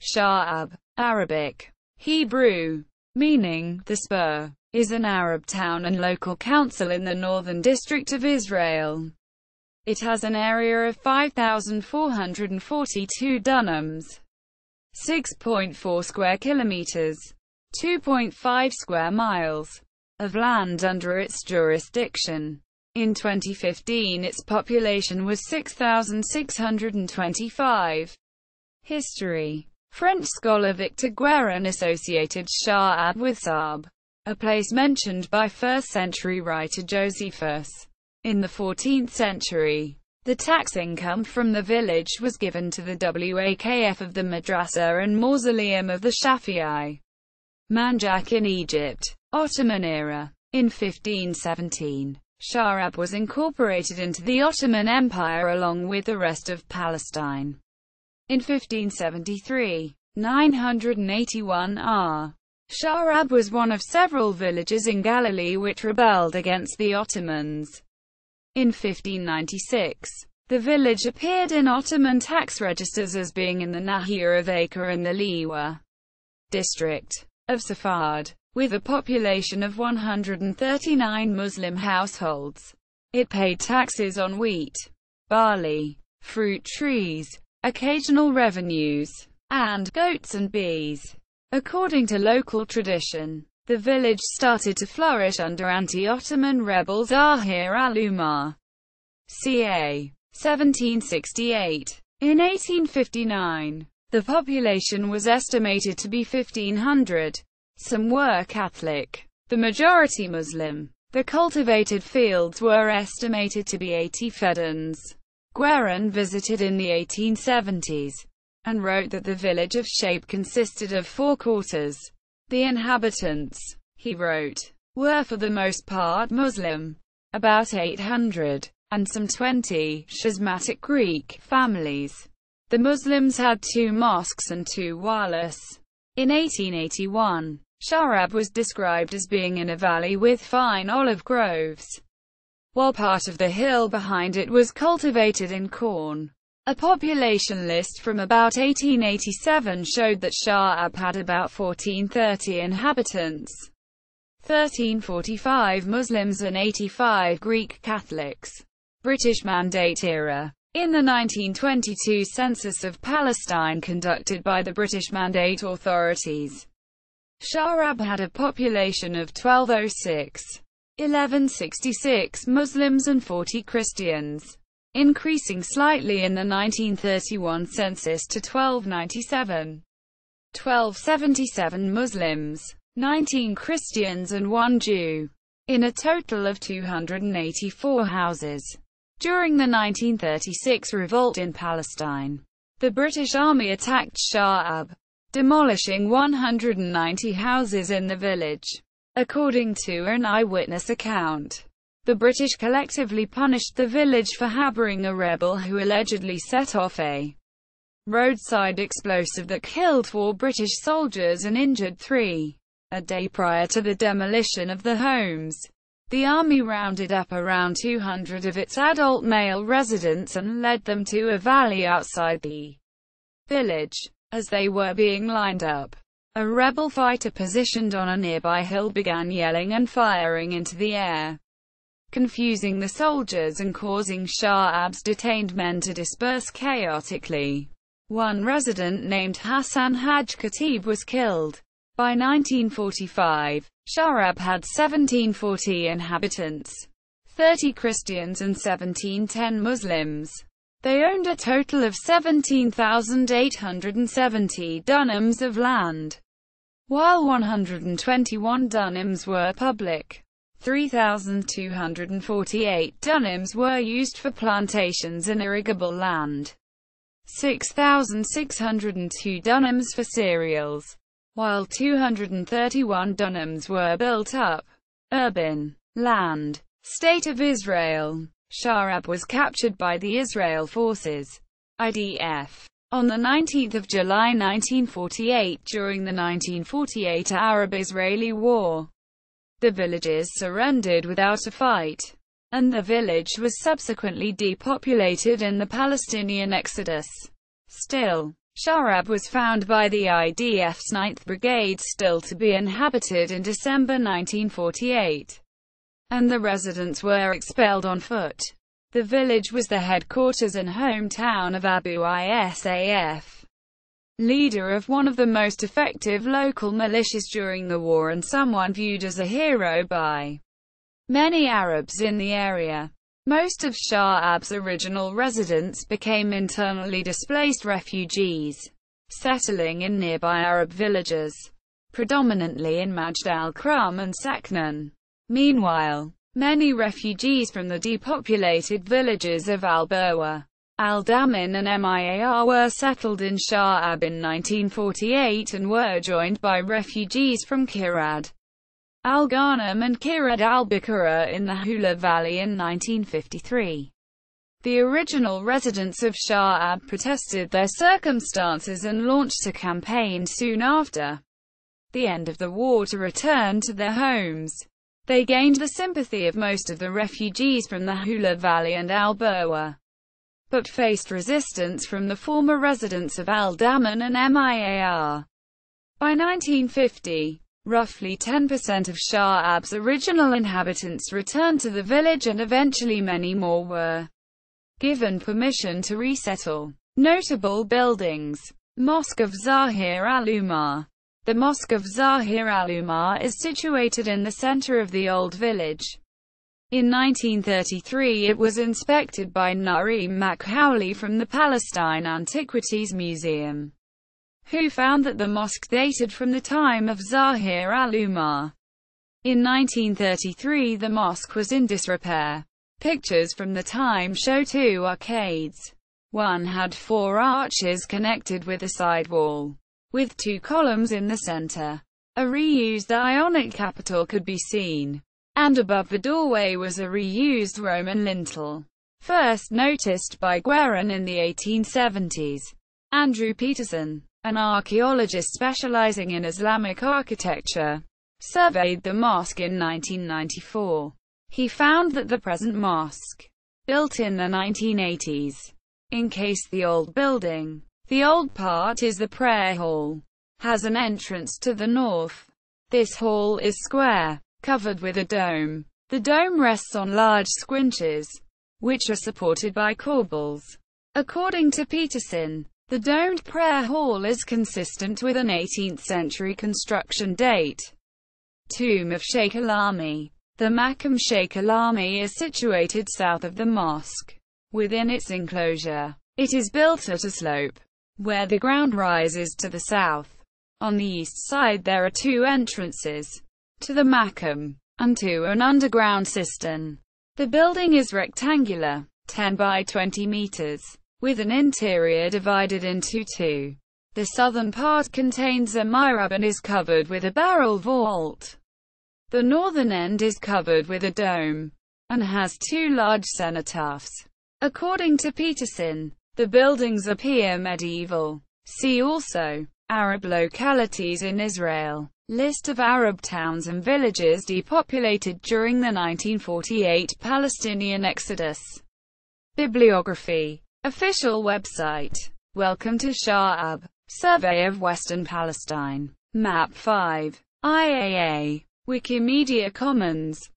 Sha'ab, Arabic, Hebrew, meaning the spur, is an Arab town and local council in the northern district of Israel. It has an area of 5,442 dunams, 6.4 square kilometers, 2.5 square miles, of land under its jurisdiction. In 2015, its population was 6,625. History. French scholar Victor Guérin associated Sha'ab with Sha'ab, a place mentioned by 1st century writer Josephus. In the 14th century, the tax income from the village was given to the Wakf of the Madrasa and Mausoleum of the Shafi'i Manjak in Egypt. Ottoman Era. In 1517, Sha'ab was incorporated into the Ottoman Empire along with the rest of Palestine. In 1573, 981 r. Sha'ab was one of several villages in Galilee which rebelled against the Ottomans. In 1596, the village appeared in Ottoman tax registers as being in the Nahiyah of Acre in the Liwa district of Safad, with a population of 139 Muslim households. It paid taxes on wheat, barley, fruit trees, occasional revenues, and goats and bees. According to local tradition, the village started to flourish under anti-Ottoman rebel Zahir al-Umar, ca. 1768. In 1859, the population was estimated to be 1,500. Some were Catholic, the majority Muslim. The cultivated fields were estimated to be 80 fedans. Guérin visited in the 1870s, and wrote that the village of Sha'ab consisted of 4 quarters. The inhabitants, he wrote, were for the most part Muslim, about 800, and some 20 schismatic Greek families. The Muslims had 2 mosques and 2 walis. In 1881, Sha'ab was described as being in a valley with fine olive groves, while part of the hill behind it was cultivated in corn. A population list from about 1887 showed that Sha'ab had about 1,430 inhabitants, 1,345 Muslims and 85 Greek Catholics. British Mandate Era. In the 1922 census of Palestine conducted by the British Mandate authorities, Sha'ab had a population of 1,266 Muslims and 40 Christians, increasing slightly in the 1931 census to 1,297. 1,277 Muslims, 19 Christians and 1 Jew, in a total of 284 houses. During the 1936 revolt in Palestine, the British Army attacked Sha'ab, demolishing 190 houses in the village. According to an eyewitness account, the British collectively punished the village for harboring a rebel who allegedly set off a roadside explosive that killed 4 British soldiers and injured 3. A day prior to the demolition of the homes, the army rounded up around 200 of its adult male residents and led them to a valley outside the village. As they were being lined up, a rebel fighter positioned on a nearby hill began yelling and firing into the air, confusing the soldiers and causing Sha'ab's detained men to disperse chaotically. One resident named Hassan Haj Khatib was killed. By 1945, Sha'ab had 1,740 inhabitants, 30 Christians and 1,710 Muslims. They owned a total of 17,870 dunams of land, while 121 dunams were public. 3,248 dunams were used for plantations and irrigable land, 6,602 dunams for cereals, while 231 dunams were built up. Urban land. State of Israel. Sha'ab was captured by the Israel Forces, IDF, on 19 July 1948 during the 1948 Arab-Israeli War. The villages surrendered without a fight, and the village was subsequently depopulated in the Palestinian exodus. Still, Sha'ab was found by the IDF's 9th Brigade still to be inhabited in December 1948, and the residents were expelled on foot. The village was the headquarters and hometown of Abu Isaf, leader of one of the most effective local militias during the war and someone viewed as a hero by many Arabs in the area. Most of Sha'ab's original residents became internally displaced refugees, settling in nearby Arab villages, predominantly in Majd al-Kram and Saknan. Meanwhile, many refugees from the depopulated villages of al-Burwa, al-Damin and Miar were settled in Sha'ab in 1948 and were joined by refugees from Kirad al-Ghanam and Kirad al-Bakura in the Hula Valley in 1953. The original residents of Sha'ab protested their circumstances and launched a campaign soon after the end of the war to return to their homes. They gained the sympathy of most of the refugees from the Hula Valley and al-Burwa, but faced resistance from the former residents of al-Daman and Miar. By 1950, roughly 10% of Sha'ab's original inhabitants returned to the village and eventually many more were given permission to resettle. Notable buildings. Mosque of Zahir al-Umar. The Mosque of Zahir al-Umar is situated in the center of the old village. In 1933 it was inspected by Nareem Makhawli from the Palestine Antiquities Museum, who found that the mosque dated from the time of Zahir al-Umar. In 1933 the mosque was in disrepair. Pictures from the time show two arcades. One had 4 arches connected with a side wall, with 2 columns in the center. A reused Ionic capital could be seen, and above the doorway was a reused Roman lintel, first noticed by Guerin in the 1870s. Andrew Peterson, an archaeologist specializing in Islamic architecture, surveyed the mosque in 1994. He found that the present mosque, built in the 1980s, encased the old building. The old part is the prayer hall, has an entrance to the north. This hall is square, covered with a dome. The dome rests on large squinches, which are supported by corbels. According to Peterson, the domed prayer hall is consistent with an 18th century construction date. Tomb of Sheikh Alami. The Maqam Sheikh Alami is situated south of the mosque. Within its enclosure, it is built at a slope, where the ground rises to the south. On the east side there are 2 entrances, to the Maqam, and to an underground cistern. The building is rectangular, 10 by 20 meters, with an interior divided into 2. The southern part contains a mihrab and is covered with a barrel vault. The northern end is covered with a dome, and has 2 large cenotaphs. According to Peterson, the buildings appear medieval. See also, Arab localities in Israel. List of Arab towns and villages depopulated during the 1948 Palestinian exodus. Bibliography. Official website. Welcome to Sha'ab. Survey of Western Palestine. Map 5. IAA. Wikimedia Commons.